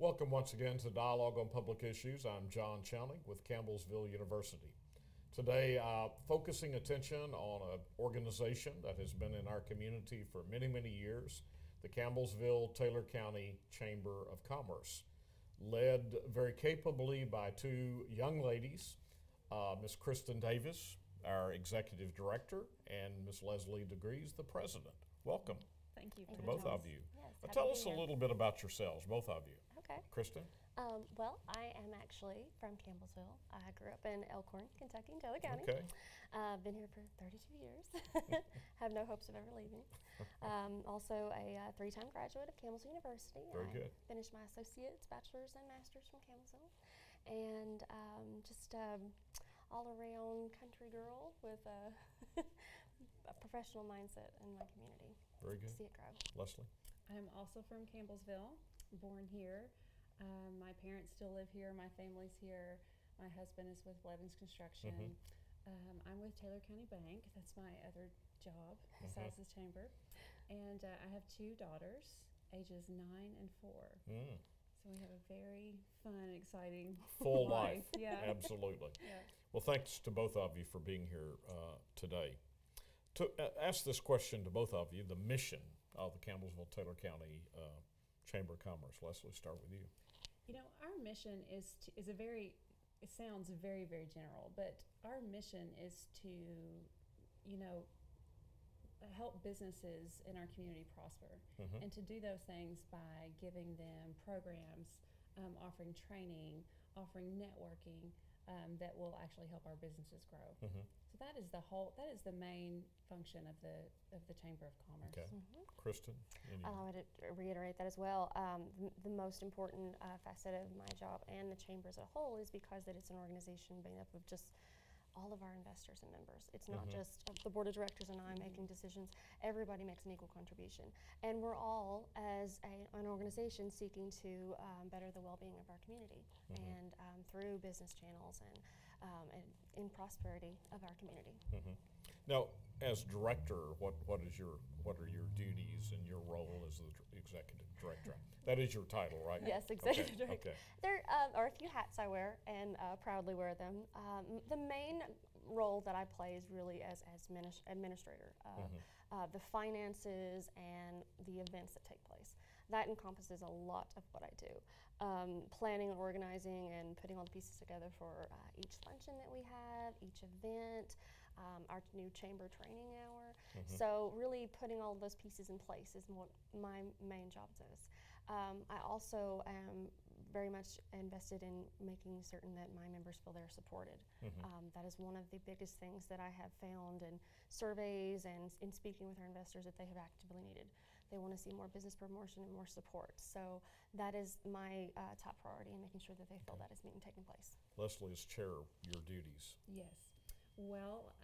Welcome once again to Dialogue on Public Issues. I'm John Chowning with Campbellsville University. Today, focusing attention on an organization that has been in our community for many, many years, the Campbellsville-Taylor County Chamber of Commerce, led very capably by two young ladies, Ms. Kristin Davis, our Executive Director, and Ms. Leslie DeGrez, the President. Welcome. Thank you. To both of you. Yes, Tell us a little bit about yourselves, both of you. Okay. Kristin? Well, I am actually from Campbellsville. I grew up in Elkhorn, Kentucky, in Taylor County. Okay. Been here for 32 years. Have no hopes of ever leaving. Also a three-time graduate of Campbellsville University. Very good. Finished my associates, bachelor's, and master's from Campbellsville. And just all-around country girl with a professional mindset in my community. Very good. See it grow. Leslie? I'm also from Campbellsville, born here. My parents still live here. My family's here. My husband is with Blevins Construction. I'm with Taylor County Bank. That's my other job besides this chamber. And I have two daughters, ages 9 and 4. So we have a very fun, exciting Full life. Yeah. Absolutely. Yeah. Well, thanks to both of you for being here today. To ask this question to both of you, the mission of the Campbellsville-Taylor County Chamber of Commerce. Leslie, start with you. You know, our mission is a very, it sounds very, very general, but our mission is to, you know, help businesses in our community prosper, and to do those things by giving them programs, offering training, offering networking that will actually help our businesses grow. So that is the main function of the Chamber of Commerce. Okay. Kristin? I would reiterate that as well. The most important facet of my job and the chamber as a whole is because that it's an organization made up of just all of our investors and members. It's not just the board of directors and I making decisions. Everybody makes an equal contribution. And we're all, as an organization, seeking to better the well-being of our community and through business channels and in prosperity of our community. Now, as director, what are your duties and your role as the executive director? That is your title, right? Yes, executive director. Okay. There are a few hats I wear and proudly wear them. The main role that I play is really as administrator. The finances and the events that take place. That encompasses a lot of what I do. Planning and organizing and putting all the pieces together for each luncheon that we have, each event, our new chamber training hour. So really putting all of those pieces in place is what my main job is. I also am very much invested in making certain that my members feel they're supported. That is one of the biggest things that I have found in surveys and in speaking with our investors that they have actively needed. They want to see more business promotion and more support. So that is my top priority in making sure that they feel that is being taken place. Leslie, as chair, your duties. Yes. Well,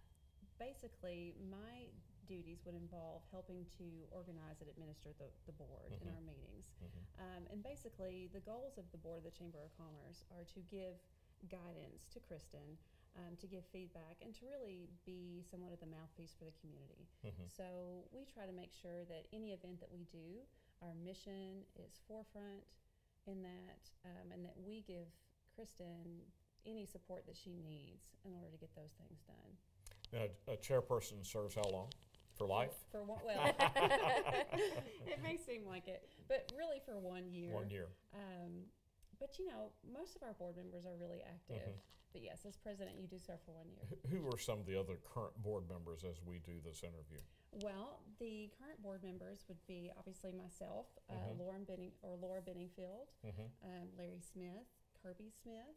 basically, my duties would involve helping to organize and administer the board in our meetings. And basically, the goals of the board of the Chamber of Commerce are to give guidance to Kristin, to give feedback, and to really be somewhat of the mouthpiece for the community. So we try to make sure that any event that we do, our mission is forefront in that, and that we give Kristin any support that she needs in order to get those things done. Now, a chairperson serves how long? For life? For one, well, it may seem like it, but really for 1 year. 1 year. But you know, most of our board members are really active. But yes, as president, you do serve for 1 year. Who are some of the other current board members as we do this interview? Well, the current board members would be obviously myself, Laura Benningfield, Larry Smith, Kirby Smith,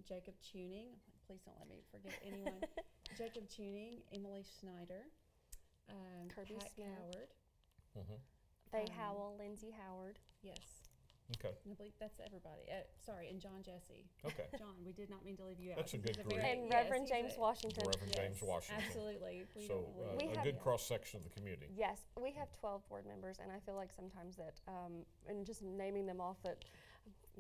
Jacob Tuning. Please don't let me forget anyone. Jacob Tuning, Emily Schneider, Kirby Pat Smith. Howard. Faye Howell, Lindsay Howard. Yes. Okay. I believe that's everybody. Sorry, and John Jesse. Okay. John, we did not mean to leave you out. That's a good group. And Reverend James Washington. Reverend James Washington. Absolutely. So We a have- good cross section of the community. Yes, we have 12 board members, and I feel like sometimes that, and just naming them off, that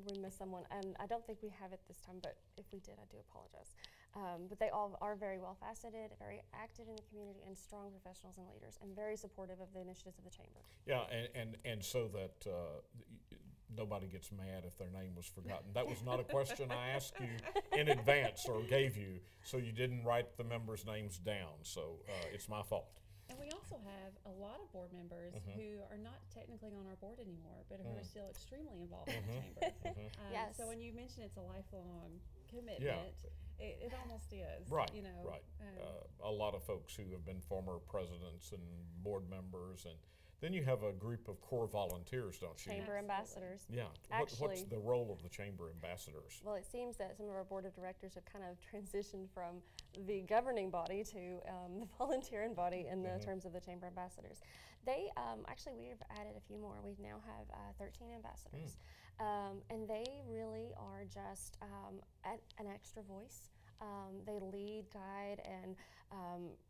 we miss someone. And I don't think we have it this time, but if we did, I do apologize. But they all are very well faceted, very active in the community, and strong professionals and leaders, and very supportive of the initiatives of the chamber. Yeah, and so that nobody gets mad if their name was forgotten. That was not a question I asked you in advance or gave you, so you didn't write the members' names down. So it's my fault. And we also have a lot of board members who are not technically on our board anymore, but who are still extremely involved in the chamber. Yes. So when you mention it's a lifelong commitment, it almost is. Right, You know, right. A lot of folks who have been former presidents and board members, and then you have a group of core volunteers, don't you? Chamber Absolutely. ambassadors. Yeah. What's Actually- the role of the chamber ambassadors? Well, it seems that some of our board of directors have kind of transitioned from the governing body to the volunteering body in the terms of the chamber ambassadors. They actually we've added a few more. We now have 13 ambassadors, and they really are just an extra voice. They lead, guide, and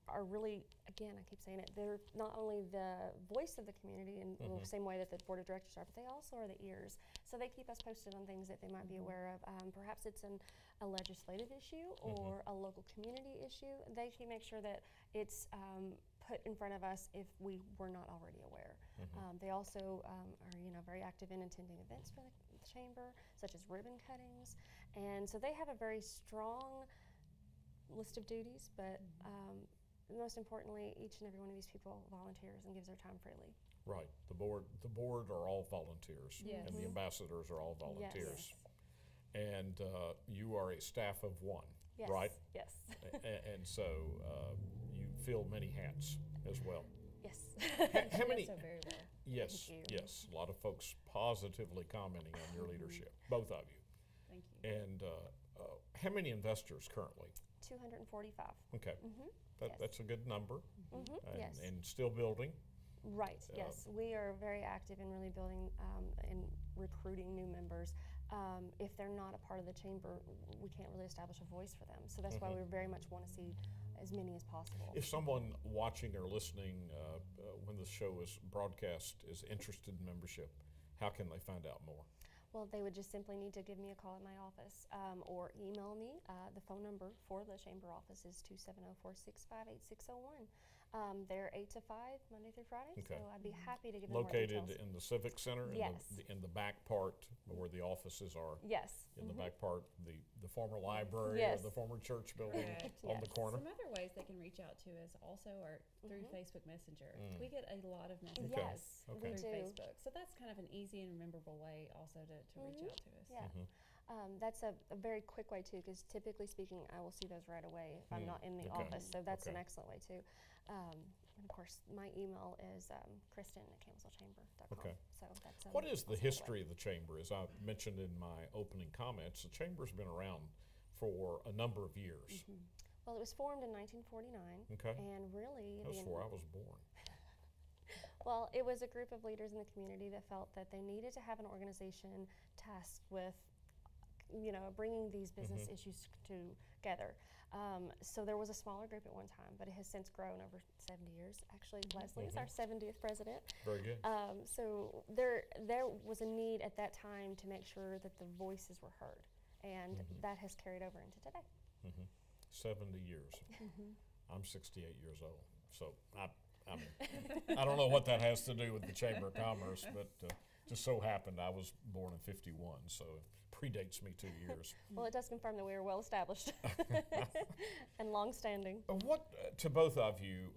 are really, again, I keep saying it, they're not only the voice of the community in the same way that the board of directors are, but they also are the ears. So they keep us posted on things that they might be aware of. Perhaps it's a legislative issue or a local community issue. They can make sure that it's put in front of us if we were not already aware. They also are, very active in attending events for the chamber, such as ribbon cuttings. And so they have a very strong list of duties, but most importantly, each and every one of these people volunteers and gives their time freely. Right. The board are all volunteers, Yes. and the ambassadors are all volunteers. Yes. And you are a staff of one, Yes. right? Yes. And so you fill many hats as well. Yes. How She many? does so very well. Yes, Thank you. yes. A lot of folks positively commenting on your leadership, both of you. Thank you. And how many investors currently? 245. Okay, Yes. that's a good number, and, Yes. and still building. Right, yes. We are very active in really building and recruiting new members. If they're not a part of the chamber, we can't really establish a voice for them. So that's why we very much want to see as many as possible. If someone watching or listening when the show is broadcast is interested in membership, how can they find out more? Well, they would just simply need to give me a call at my office or email me. The phone number for the chamber office is 270-465-8601. They're 8 to 5, Monday through Friday, Okay. so I'd be happy to give them more Located details. in the Civic Center, Yes. in the back part where the offices are. Yes. In the back part, the former library Yes. or the former church building Correct. on the Yes. corner. Some other ways they can reach out to us also are through Facebook Messenger. We get a lot of messages Okay. Yes, Okay. through we do. Facebook. So that's kind of an easy and memorable way also to reach out to us. Yeah. That's a very quick way too, because typically speaking, I will see those right away if I'm not in the Okay. office. So that's an Okay. excellent way too. And of course, my email is Kristin@campbellsvillchamber.com. Okay. So that's What is the also a way. history of the chamber? As I mentioned in my opening comments, the chamber's been around for a number of years. Well, it was formed in 1949, Okay. and really, That's before I was born. well, it was a group of leaders in the community that felt that they needed to have an organization tasked with, bringing these business issues together. So there was a smaller group at one time, but it has since grown over 70 years. Actually, Leslie is our 70th president. Very good. So there was a need at that time to make sure that the voices were heard, and that has carried over into today. 70 years. I'm 68 years old, so I don't know what that has to do with the Chamber of Commerce, but just so happened I was born in '51, so it predates me 2 years. Well, it does confirm that we are well established and long-standing. To both of you,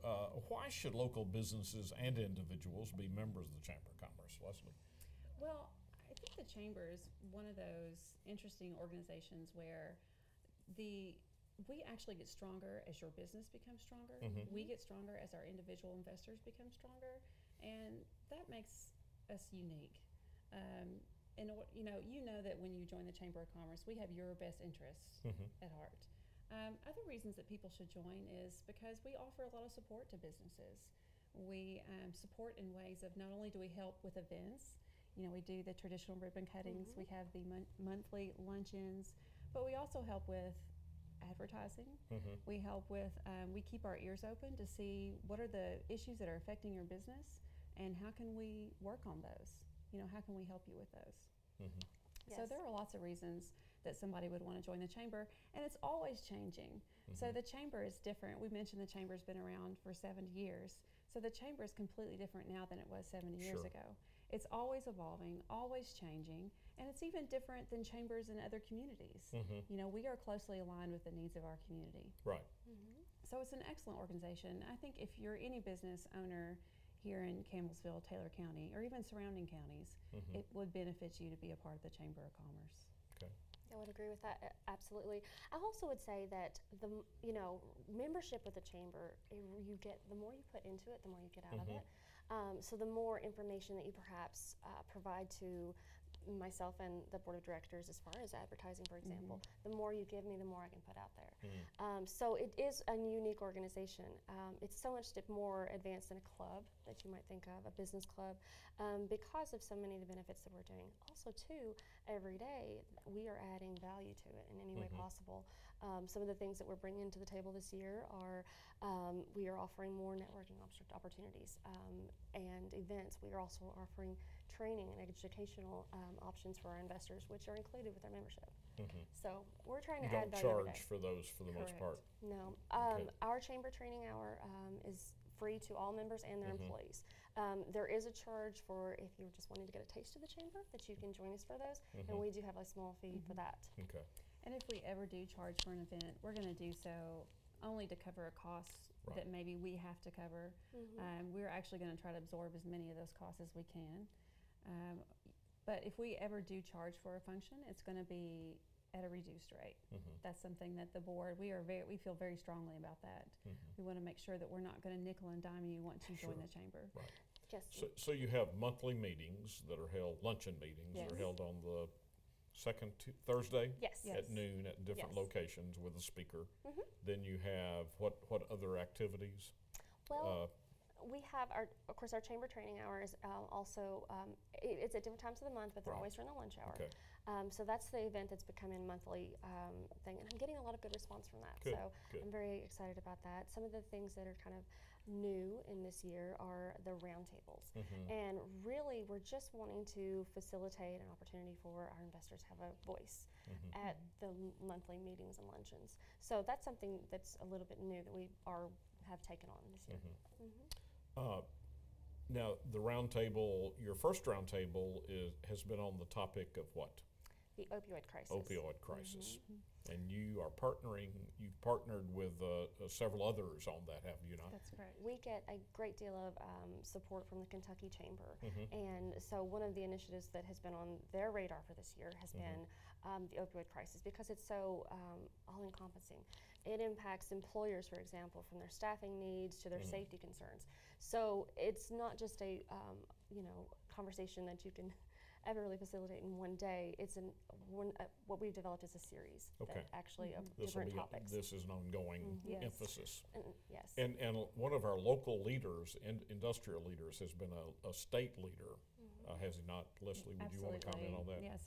why should local businesses and individuals be members of the Chamber of Commerce, Leslie? Well, I think the chamber is one of those interesting organizations where we actually get stronger as your business becomes stronger. We get stronger as our individual investors become stronger, and that makes us unique. And you know that when you join the Chamber of Commerce, we have your best interests at heart. Other reasons that people should join is because we offer a lot of support to businesses. We support in ways of not only do we help with events, we do the traditional ribbon cuttings, we have the monthly luncheons, but we also help with advertising. We help with, we keep our ears open to see what are the issues that are affecting your business and how can we work on those? How can we help you with those? So Yes. there are lots of reasons that somebody would want to join the chamber, and it's always changing. So the chamber is different. We mentioned the chamber's been around for 70 years. So the chamber is completely different now than it was 70 years Sure. ago. It's always evolving, always changing, and it's even different than chambers in other communities. You know, we are closely aligned with the needs of our community. Right. So it's an excellent organization. I think if you're any business owner here in Campbellsville, Taylor County, or even surrounding counties, it would benefit you to be a part of the Chamber of Commerce. Okay. I would agree with that, absolutely. I also would say that membership with the chamber, you get, the more you put into it, the more you get out of it. So the more information that you perhaps provide to myself and the board of directors, as far as advertising, for example, the more you give me, the more I can put out there. So it is a unique organization. It's so much more advanced than a club that you might think of, a business club, because of so many of the benefits that we're doing. Also, too, every day we are adding value to it in any way possible. Some of the things that we're bringing to the table this year are we are offering more networking opportunities and events. We are also offering training and educational options for our investors, which are included with our membership. So we're trying to add value every day. You don't charge for those for the most part? No. Okay. Our chamber training hour is free to all members and their employees. There is a charge for if you're just wanting to get a taste of the chamber, that you can join us for those, and we do have a small fee for that. Okay. And if we ever do charge for an event, we're going to do so only to cover a cost that maybe we have to cover. We're actually going to try to absorb as many of those costs as we can. But if we ever do charge for a function, it's going to be at a reduced rate. That's something that the board, we feel very strongly about that. We want to make sure that we're not going to nickel and dime you once you join the chamber. Right. Yes. So you have monthly meetings that are held, luncheon meetings that are held on the second Thursday at noon at different locations with a speaker. Then you have what other activities? Well, we have of course, our chamber training hours. Also, it's at different times of the month, but they're always during the lunch hour. Okay. So that's the event that's becoming a monthly thing, and I'm getting a lot of good response from that. Good, So good. I'm very excited about that. Some of the things that are kind of new in this year are the roundtables, and really we're just wanting to facilitate an opportunity for our investors to have a voice at the monthly meetings and luncheons. So that's something that's a little bit new that we have taken on this year. Now, the roundtable, your first roundtable has been on the topic of what? The opioid crisis. Opioid crisis. And you've partnered with several others on that, have you not? That's correct. We get a great deal of support from the Kentucky Chamber. And so one of the initiatives that has been on their radar for this year has been the opioid crisis, because it's so all-encompassing. It impacts employers, for example, from their staffing needs to their safety concerns. So it's not just a conversation that you can ever really facilitate in one day. It's what we've developed is a series that actually of different topics. This is an ongoing emphasis. Yes. And one of our local leaders, industrial leaders, has been a state leader, has he not? Leslie, would you want to comment on that? Yes,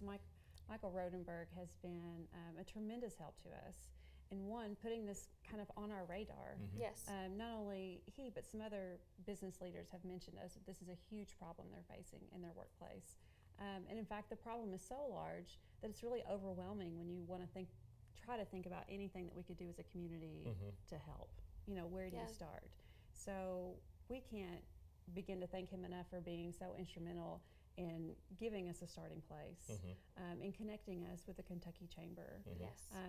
Michael Rodenberg has been a tremendous help to us. And putting this kind of on our radar. Yes. Not only he, but some other business leaders have mentioned us that this is a huge problem they're facing in their workplace. And in fact, the problem is so large that it's really overwhelming when you want to try to think about anything that we could do as a community to help. Where do you start? So we can't begin to thank him enough for being so instrumental in giving us a starting place, in connecting us with the Kentucky Chamber,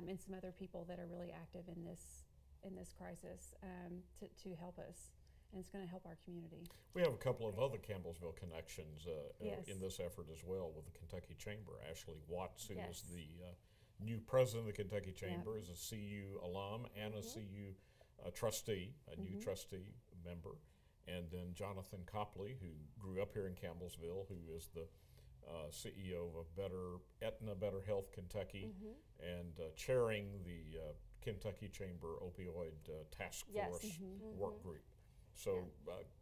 and some other people that are really active in this crisis to help us. And it's going to help our community. We have a couple of other Campbellsville connections in this effort as well with the Kentucky Chamber. Ashley Watts, who is the new president of the Kentucky Chamber, is a CU alum and a CU trustee, a new trustee member. And then Jonathan Copley, who grew up here in Campbellsville, who is the CEO of Aetna Better Health Kentucky, and chairing the Kentucky Chamber Opioid Task Force work group. So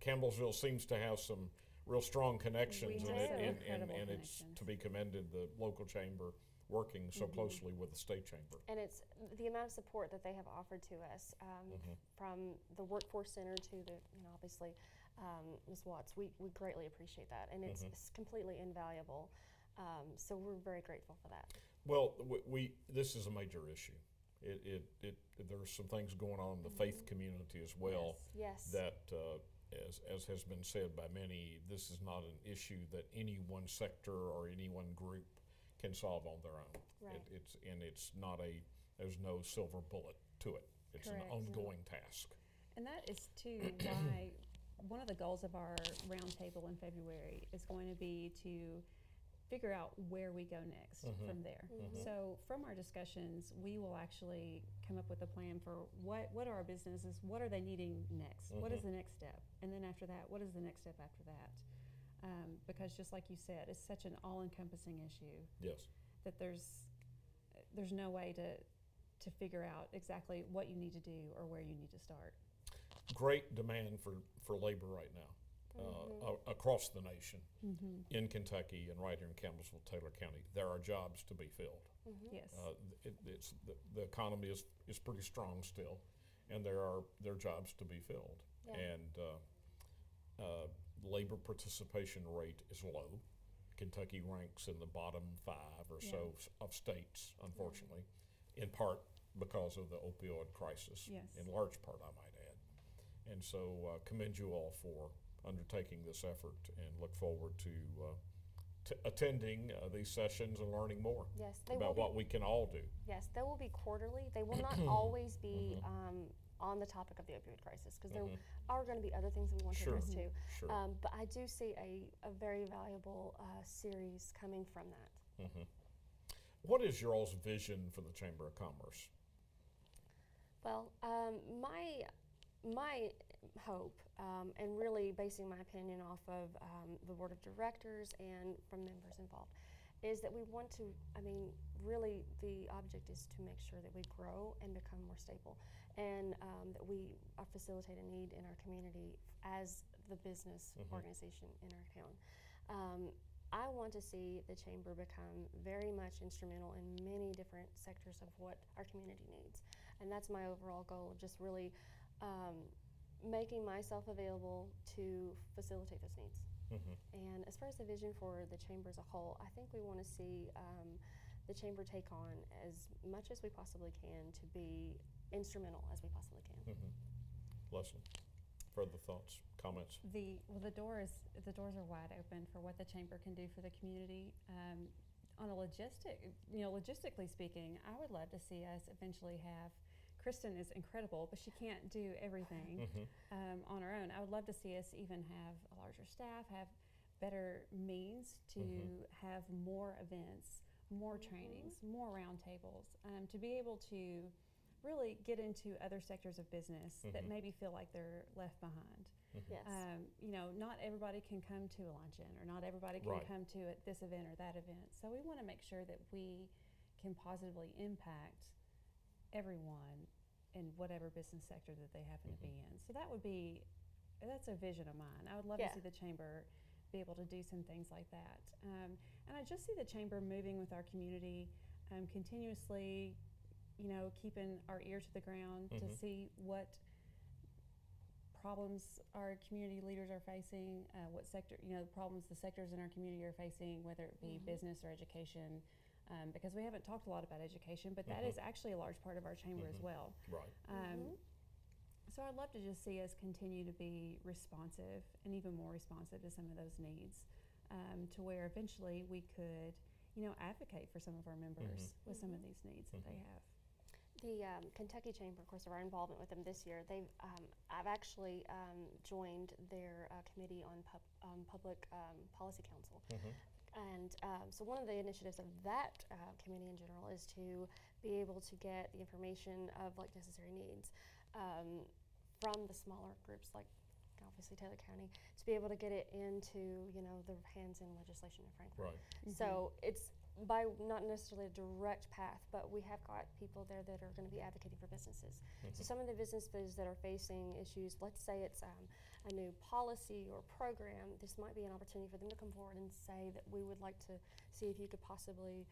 Campbellsville seems to have some real strong connections, and it's to be commended, the local chamber working so closely with the state chamber. And it's the amount of support that they have offered to us, from the workforce center to the, obviously, Ms. Watts. We greatly appreciate that, and it's completely invaluable. So we're very grateful for that. Well, this is a major issue. There's some things going on in the faith community as well. Yes. That as has been said by many, this is not an issue that any one sector or any one group can solve on their own. Right. It's not there's no silver bullet to it. It's Correct. an ongoing task. And that is too why one of the goals of our roundtable in February is going to be to figure out where we go next from there. So from our discussions, we will actually come up with a plan for what are our businesses, what are they needing next, what is the next step, and then after that, what is the next step after that? Because just like you said, it's such an all-encompassing issue. Yes. That there's no way to figure out exactly what you need to do or where you need to start. Great demand for labor right now. Across the nation, in Kentucky and right here in Campbellsville, Taylor County, there are jobs to be filled. Yes. The economy is pretty strong still, and there are jobs to be filled. Yeah. And labor participation rate is low. Kentucky ranks in the bottom 5 or so of states, unfortunately, in part because of the opioid crisis. Yes. In large part, I might add. And so commend you all for undertaking this effort, and look forward to attending these sessions and learning more about what we can all do. Yes, they will be quarterly. They will not always be on the topic of the opioid crisis, because there are going to be other things that we want to address too. Sure. But I do see a very valuable series coming from that. What is your all's vision for the Chamber of Commerce? Well, my hope, and really basing my opinion off of the board of directors and from members involved, is that we want to, really the object is to make sure that we grow and become more stable, and that we facilitate a need in our community as the business organization in our town. I want to see the Chamber become very much instrumental in many different sectors of what our community needs, and that's my overall goal, of just really making myself available to facilitate those needs. And as far as the vision for the Chamber as a whole, I think we want to see the Chamber take on as much as we possibly can to be instrumental as we possibly can. Leslie, further thoughts, comments? The doors are wide open for what the Chamber can do for the community. On a logistically speaking, I would love to see us eventually have. Kristin is incredible, but she can't do everything on her own. I would love to see us even have a larger staff, have better means to have more events, more trainings, more roundtables, to be able to really get into other sectors of business that maybe feel like they're left behind. Yes. Not everybody can come to a luncheon, or not everybody can come to this event or that event. So we want to make sure that we can positively impact everyone in whatever business sector that they happen to be in. So that's a vision of mine. I would love to see the Chamber be able to do some things like that. And I just see the Chamber moving with our community, continuously, keeping our ear to the ground to see what problems our community leaders are facing, what sector, problems the sectors in our community are facing, whether it be business or education. Because we haven't talked a lot about education, but that is actually a large part of our Chamber as well. Right. So I'd love to just see us continue to be responsive, and even more responsive to some of those needs, to where eventually we could, advocate for some of our members with some of these needs that they have. The Kentucky Chamber, of course, of our involvement with them this year, I've actually joined their committee on Public Policy Council. And so one of the initiatives of that committee in general is to be able to get the information of necessary needs from the smaller groups, like obviously Taylor County, to be able to get it into the hands in legislation in Frankfurt. Right. So it's by not necessarily a direct path, but we have got people there that are going to be advocating for businesses. So some of the businesses that are facing issues, let's say it's a new policy or program, this might be an opportunity for them to come forward and say that we would like to see if you could possibly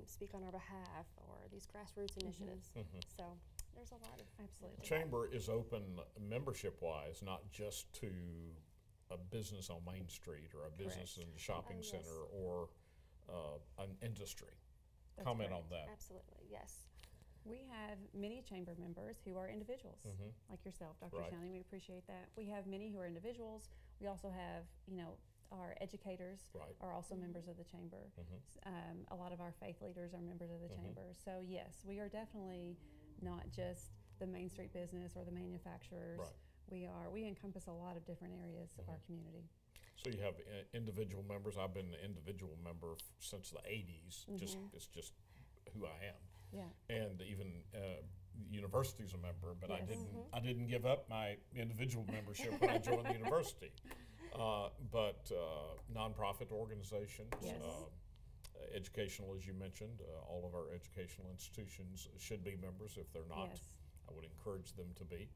speak on our behalf, or these grassroots initiatives. So there's a lot of The Chamber is open membership-wise, not just to a business on Main Street or a business in a shopping center or an industry. That's Comment correct. on that. Absolutely, yes. We have many chamber members who are individuals, like yourself, Dr. Right. Channing. We appreciate that. We have many who are individuals. We also have, our educators Right. are also members of the chamber. A lot of our faith leaders are members of the chamber. So yes, we are definitely not just the Main Street business or the manufacturers. Right. We encompass a lot of different areas of our community. So you have individual members. I've been an individual member since the 80s. It's just who I am. Yeah. And even university's a member, but Yes. I didn't give up my individual membership when I joined the university. But nonprofit organizations, Yes. educational, as you mentioned, all of our educational institutions should be members. If they're not, Yes. I would encourage them to be.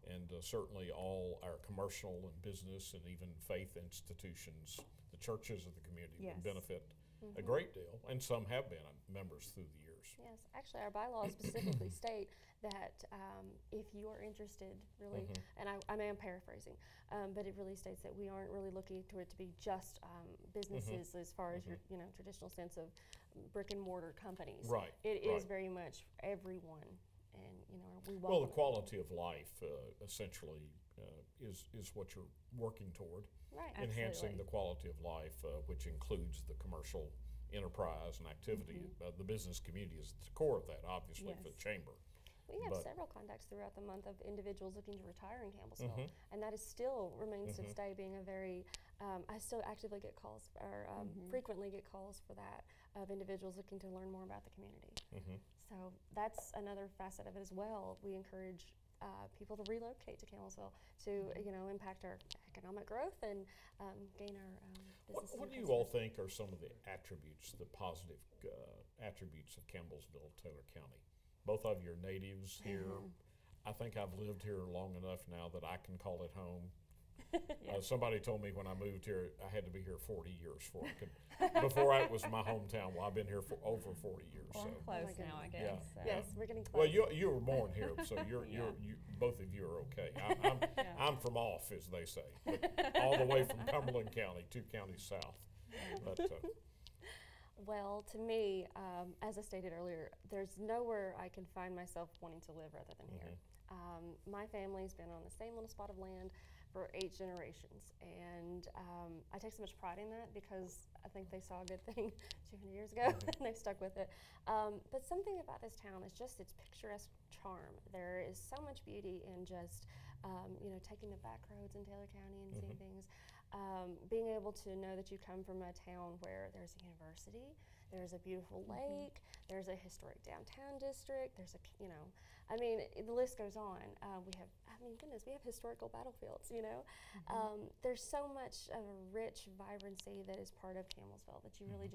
And certainly all our commercial and business and even faith institutions, the churches of the community Yes. would benefit a great deal, and some have been members through the years. Yes, actually, our bylaws specifically state that if you are interested, really, and I may am paraphrasing, but it really states that we aren't really looking to it to be just businesses as far as your traditional sense of brick and mortar companies. Right. It is right. very much everyone, and we welcome Well, the it. quality of life essentially is what you're working toward. Right. Enhancing Absolutely. the quality of life, which includes the commercial enterprise and activity. The business community is at the core of that, obviously, for the Yes. chamber. We have But- several contacts throughout the month of individuals looking to retire in Campbellsville, and that is still remains to this day being a very. I still actively get calls or frequently get calls for that of individuals looking to learn more about the community. So that's another facet of it as well. We encourage people to relocate to Campbellsville to impact our economic growth and gain our business. What do you all think are some of the attributes, the positive attributes of Campbellsville, Taylor County? Both of you are natives here. I think I've lived here long enough now that I can call it home. Somebody told me when I moved here, I had to be here 40 years before it was my hometown. Well, I've been here for over 40 years. Well, So. I'm close now, I Yeah. guess. So. Yes, we're getting close. Well, you were born here, so Yeah. you both of you are okay. I'm from off, as they say, but all the way from Cumberland County, 2 counties south. But Well, to me, as I stated earlier, there's nowhere I can find myself wanting to live rather than here. My family's been on the same little spot of land for 8 generations, and I take so much pride in that because I think they saw a good thing 200 years ago and they've stuck with it. But something about this town is just its picturesque charm. There is so much beauty in just taking the back roads in Taylor County and seeing things. Being able to know that you come from a town where there's a university, there's a beautiful lake, there's a historic downtown district, there's the list goes on. We have historical battlefields, There's so much of a rich vibrancy that is part of Campbellsville that you really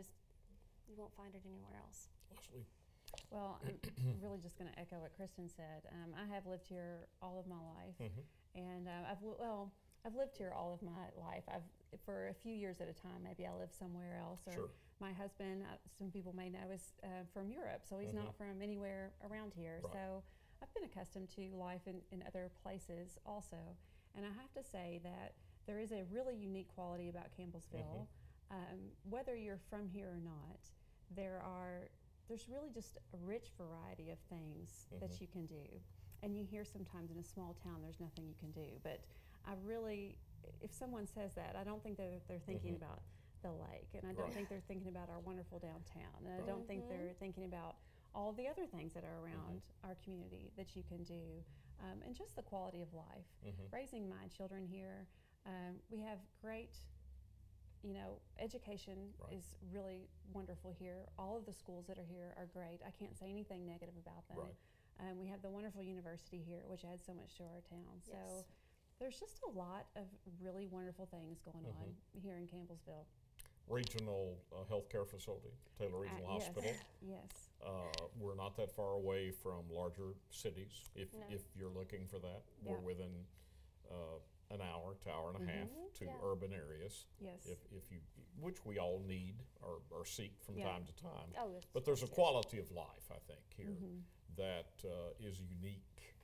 you won't find it anywhere else. Leslie, Well, I'm really just going to echo what Kristin said. I have lived here all of my life, and I've lived here all of my life. For a few years at a time, maybe I live somewhere else. Or Sure. My husband, some people may know, is from Europe, so he's not from anywhere around here. Right. So I've been accustomed to life in other places also. And I have to say that there is a really unique quality about Campbellsville. Whether you're from here or not, there's really just a rich variety of things that you can do. And you hear sometimes in a small town there's nothing you can do. But if someone says that, I don't think that they're thinking about the lake, and I don't Right. think they're thinking about our wonderful downtown, and I don't think they're thinking about all the other things that are around our community that you can do, and just the quality of life. Raising my children here, we have great, education Right. is really wonderful here. All of the schools that are here are great. I can't say anything negative about them. Right. We have the wonderful university here, which adds so much to our town. So Yes. there's just a lot of really wonderful things going on here in Campbellsville. Regional healthcare facility, Taylor Regional Hospital. Yes. We're not that far away from larger cities. If No. you're looking for that, Yeah. we're within an hour to hour and a half to Yeah. urban areas. Yes. If you, which we all need or seek from Yeah. time to time. Oh, yes. But there's a Yes. quality of life, I think, here that is unique.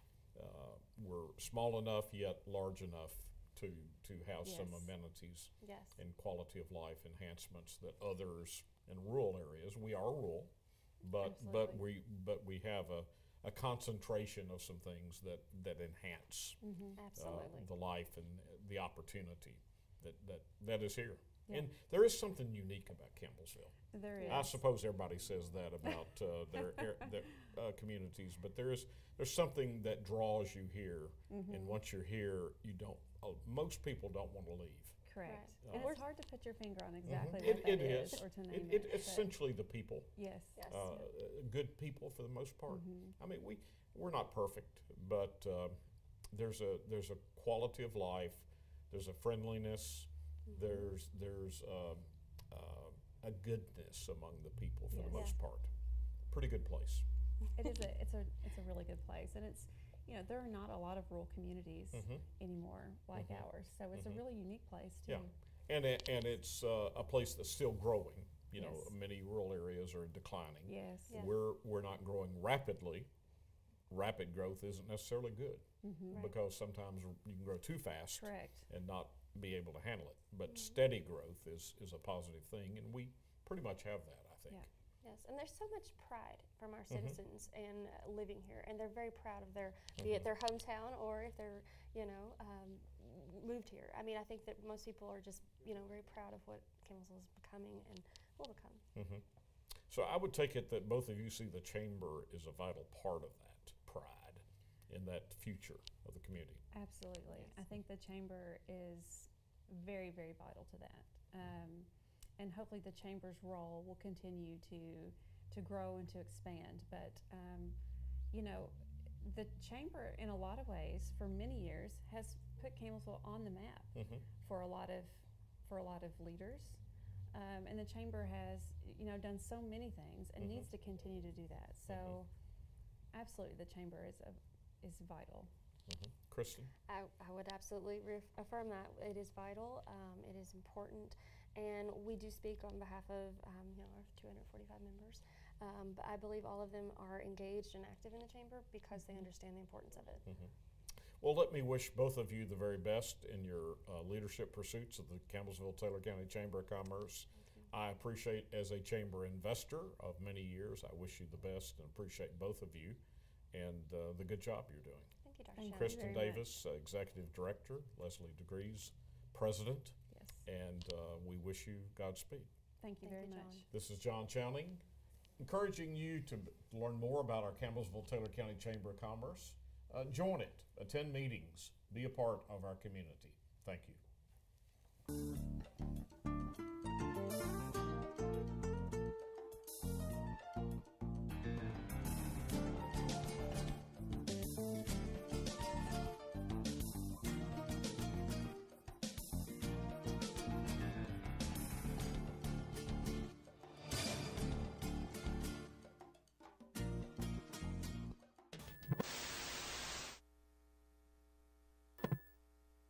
We're small enough yet large enough to have some Yes. amenities Yes. and quality of life enhancements that others in rural areas, we are rural, but Absolutely. we have a concentration of some things that enhance Absolutely. the life and the opportunity that is here. Yeah. And there is something unique about Campbellsville. There is. I suppose everybody says that about their communities, but there's something that draws you here, and once you're here, you don't. Most people don't want to leave. Correct. Right. And We're- it's hard to put your finger on exactly It- what that it is is. or to name It's but essentially the people. yes. Yes. Good people for the most part. I mean, we're not perfect, but there's a quality of life. There's a friendliness. There's a goodness among the people for the Yes. most part. Pretty good place. It is it's a really good place, and it's there are not a lot of rural communities anymore like ours, so it's a really unique place too. Yeah, and it's a place that's still growing. Yes. Many rural areas are declining. Yes. Yeah. We're not growing rapidly. Rapid growth isn't necessarily good because sometimes you can grow too fast Correct. and not be able to handle it. But steady growth is a positive thing, and we pretty much have that, I think. Yeah. Yes, and there's so much pride from our citizens in living here, and they're very proud of be it their hometown or if they're, moved here. I mean, I think that most people are just, very proud of what Campbellsville is becoming and will become. So I would take it that both of you see the chamber is a vital part of that pride in that future of the community. Absolutely. Yes. I think the chamber is very, very vital to that. And hopefully the chamber's role will continue to grow and to expand. But, the chamber, in a lot of ways, for many years, has put Campbellsville on the map for a lot of leaders. And the chamber has, done so many things and needs to continue to do that. So, absolutely, the chamber is vital. Kristin? I would absolutely affirm that. It is vital, it is important, and we do speak on behalf of our 245 members. But I believe all of them are engaged and active in the chamber because they understand the importance of it. Well, let me wish both of you the very best in your leadership pursuits of the Campbellsville-Taylor County Chamber of Commerce. I appreciate, as a chamber investor of many years, I wish you the best and appreciate both of you and the good job you're doing. Thank you, Dr. Thank you. Shannon. Kristin very Davis, Executive Director, Leslie DeGrez, President, Yes. and we wish you Godspeed. Thank you Thank very you, John. much. This is John Chowning, encouraging you to learn more about our Campbellsville-Taylor County Chamber of Commerce. Join it, attend meetings, be a part of our community. Thank you.